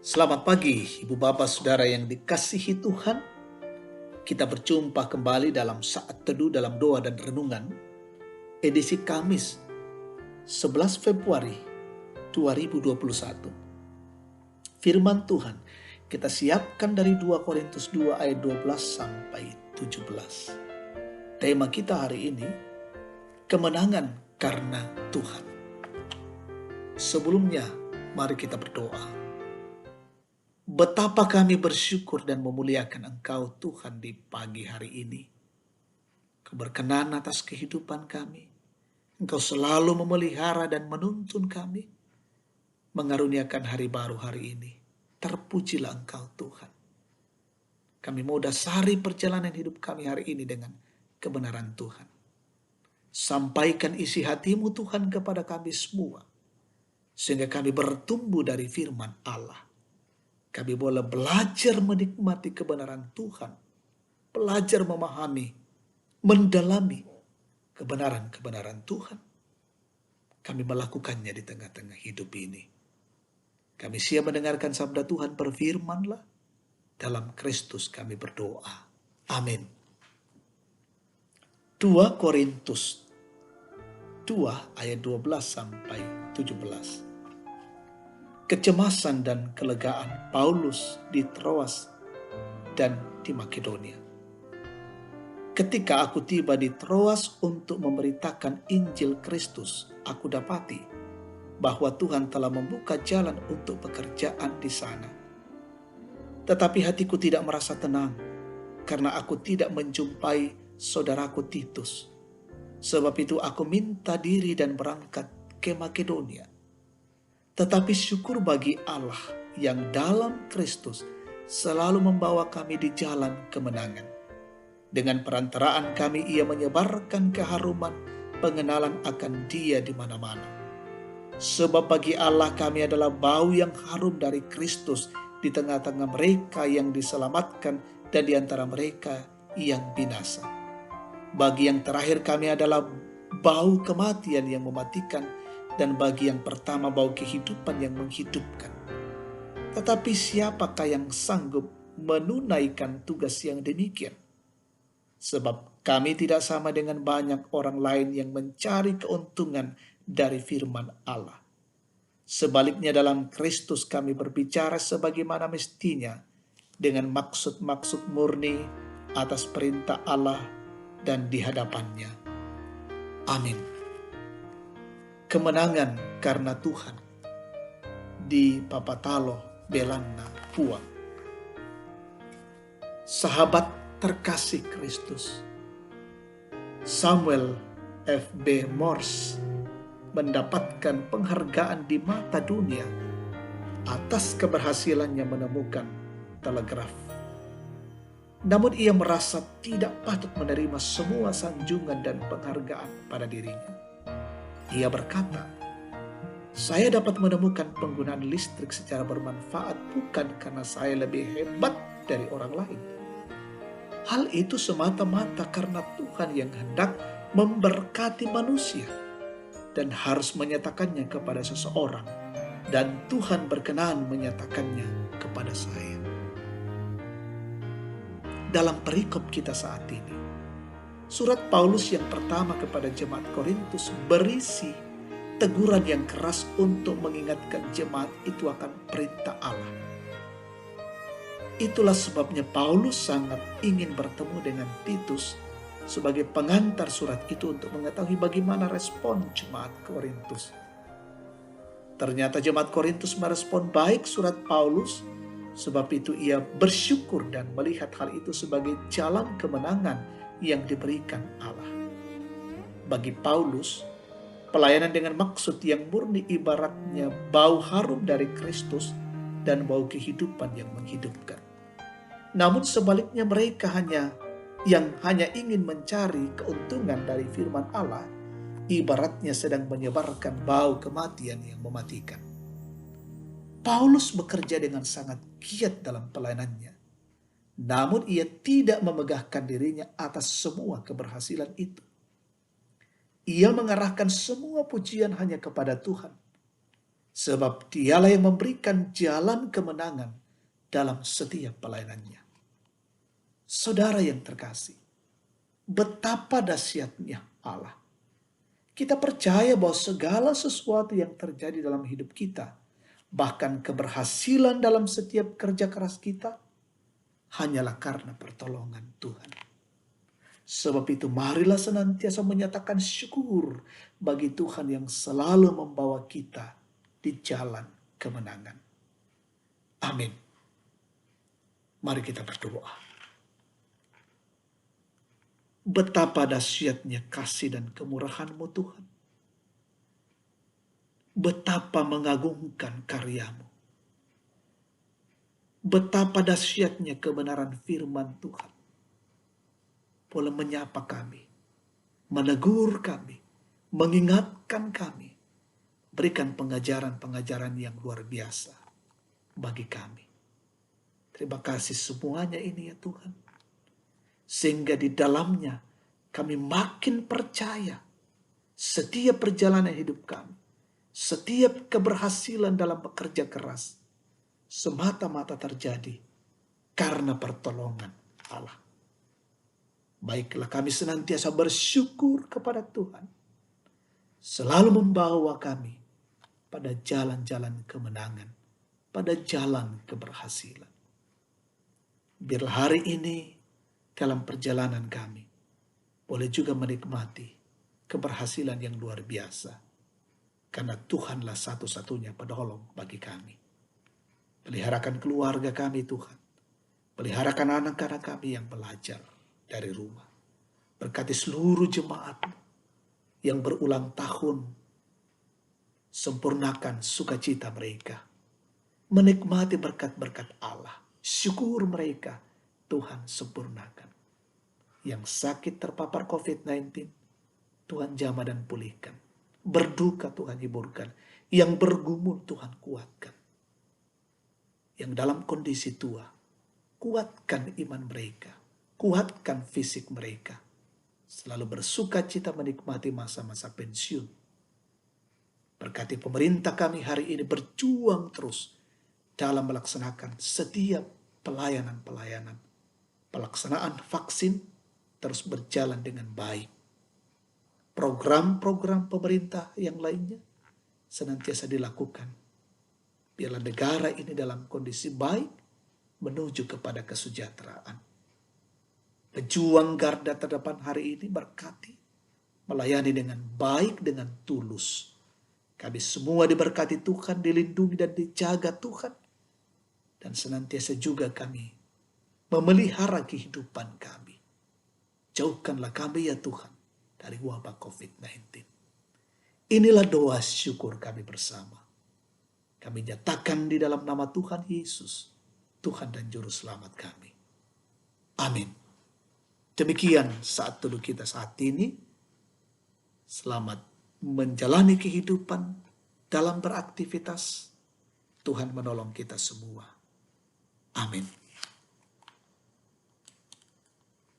Selamat pagi, Ibu Bapak Saudara yang dikasihi Tuhan. Kita berjumpa kembali dalam saat teduh dalam doa dan renungan, edisi Kamis 11 Februari 2021. Firman Tuhan kita siapkan dari 2 Korintus 2 ayat 12 sampai 17. Tema kita hari ini, kemenangan karena Tuhan. Sebelumnya, mari kita berdoa. Betapa kami bersyukur dan memuliakan Engkau Tuhan di pagi hari ini. Keberkenan atas kehidupan kami. Engkau selalu memelihara dan menuntun kami. Mengaruniakan hari baru hari ini. Terpujilah Engkau Tuhan. Kami mau dasari perjalanan hidup kami hari ini dengan kebenaran Tuhan. Sampaikan isi hatimu Tuhan kepada kami semua. Sehingga kami bertumbuh dari firman Allah. Kami boleh belajar menikmati kebenaran Tuhan. Belajar memahami, mendalami kebenaran-kebenaran Tuhan. Kami melakukannya di tengah-tengah hidup ini. Kami siap mendengarkan sabda Tuhan, berfirmanlah. Dalam Kristus kami berdoa. Amin. 2 Korintus 2 ayat 12 sampai 17. Kecemasan dan kelegaan Paulus di Troas dan di Makedonia. Ketika aku tiba di Troas untuk memberitakan Injil Kristus, aku dapati bahwa Tuhan telah membuka jalan untuk pekerjaan di sana. Tetapi hatiku tidak merasa tenang, karena aku tidak menjumpai saudaraku Titus. Sebab itu aku minta diri dan berangkat ke Makedonia. Tetapi syukur bagi Allah yang dalam Kristus selalu membawa kami di jalan kemenangan. Dengan perantaraan kami ia menyebarkan keharuman pengenalan akan Dia di mana-mana. Sebab bagi Allah kami adalah bau yang harum dari Kristus di tengah-tengah mereka yang diselamatkan dan di antara mereka yang binasa. Bagi yang terakhir kami adalah bau kematian yang mematikan, dan bagi yang pertama bau kehidupan yang menghidupkan. Tetapi siapakah yang sanggup menunaikan tugas yang demikian? Sebab kami tidak sama dengan banyak orang lain yang mencari keuntungan dari firman Allah. Sebaliknya dalam Kristus kami berbicara sebagaimana mestinya, dengan maksud-maksud murni atas perintah Allah dan di hadapannya. Amin. Kemenangan karena Tuhan di Papatalo, Belanda, Puang. Sahabat terkasih Kristus, Samuel F.B. Morse mendapatkan penghargaan di mata dunia atas keberhasilannya menemukan telegraf. Namun ia merasa tidak patut menerima semua sanjungan dan penghargaan pada dirinya. Ia berkata, saya dapat menemukan penggunaan listrik secara bermanfaat bukan karena saya lebih hebat dari orang lain. Hal itu semata-mata karena Tuhan yang hendak memberkati manusia dan harus menyatakannya kepada seseorang, dan Tuhan berkenan menyatakannya kepada saya. Dalam perikop kita saat ini, surat Paulus yang pertama kepada jemaat Korintus berisi teguran yang keras untuk mengingatkan jemaat itu akan perintah Allah. Itulah sebabnya Paulus sangat ingin bertemu dengan Titus sebagai pengantar surat itu untuk mengetahui bagaimana respon jemaat Korintus. Ternyata jemaat Korintus merespon baik surat Paulus, sebab itu ia bersyukur dan melihat hal itu sebagai jalan kemenangan yang diberikan Allah. Bagi Paulus, pelayanan dengan maksud yang murni ibaratnya bau harum dari Kristus dan bau kehidupan yang menghidupkan. Namun sebaliknya mereka hanya ingin mencari keuntungan dari firman Allah, ibaratnya sedang menyebarkan bau kematian yang mematikan. Paulus bekerja dengan sangat giat dalam pelayanannya. Namun ia tidak memegahkan dirinya atas semua keberhasilan itu. Ia mengarahkan semua pujian hanya kepada Tuhan. Sebab dialah yang memberikan jalan kemenangan dalam setiap pelayanannya. Saudara yang terkasih, betapa dahsyatnya Allah. Kita percaya bahwa segala sesuatu yang terjadi dalam hidup kita, bahkan keberhasilan dalam setiap kerja keras kita, hanyalah karena pertolongan Tuhan. Sebab itu marilah senantiasa menyatakan syukur bagi Tuhan yang selalu membawa kita di jalan kemenangan. Amin. Mari kita berdoa. Betapa dahsyatnya kasih dan kemurahan-Mu Tuhan. Betapa mengagumkan karya-Mu. Betapa dahsyatnya kebenaran firman Tuhan. Boleh menyapa kami, menegur kami, mengingatkan kami. Berikan pengajaran-pengajaran yang luar biasa bagi kami. Terima kasih semuanya ini ya Tuhan. Sehingga di dalamnya kami makin percaya setiap perjalanan hidup kami, setiap keberhasilan dalam bekerja keras, semata-mata terjadi karena pertolongan Allah. Baiklah kami senantiasa bersyukur kepada Tuhan, selalu membawa kami pada jalan-jalan kemenangan, pada jalan keberhasilan. Biarlah hari ini dalam perjalanan kami boleh juga menikmati keberhasilan yang luar biasa, karena Tuhanlah satu-satunya penolong bagi kami. Peliharakan keluarga kami Tuhan, peliharakan anak-anak kami yang belajar dari rumah. Berkati seluruh jemaat yang berulang tahun, sempurnakan sukacita mereka, menikmati berkat-berkat Allah. Syukur mereka Tuhan sempurnakan. Yang sakit terpapar COVID-19, Tuhan jamah dan pulihkan. Berduka Tuhan hiburkan. Yang bergumul Tuhan kuatkan. Yang dalam kondisi tua, kuatkan iman mereka. Kuatkan fisik mereka. Selalu bersuka cita menikmati masa-masa pensiun. Berkati pemerintah kami hari ini berjuang terus dalam melaksanakan setiap pelayanan-pelayanan. Pelaksanaan vaksin terus berjalan dengan baik. Program-program pemerintah yang lainnya senantiasa dilakukan. Biarlah negara ini dalam kondisi baik menuju kepada kesejahteraan. Pejuang garda terdepan hari ini berkati, melayani dengan baik, dengan tulus. Kami semua diberkati Tuhan, dilindungi dan dijaga Tuhan. Dan senantiasa juga kami memelihara kehidupan kami. Jauhkanlah kami ya Tuhan dari wabah COVID-19. Inilah doa syukur kami bersama. Kami nyatakan di dalam nama Tuhan Yesus, Tuhan dan Juru Selamat kami. Amin. Demikian saat teduh kita saat ini. Selamat menjalani kehidupan dalam beraktivitas. Tuhan menolong kita semua. Amin.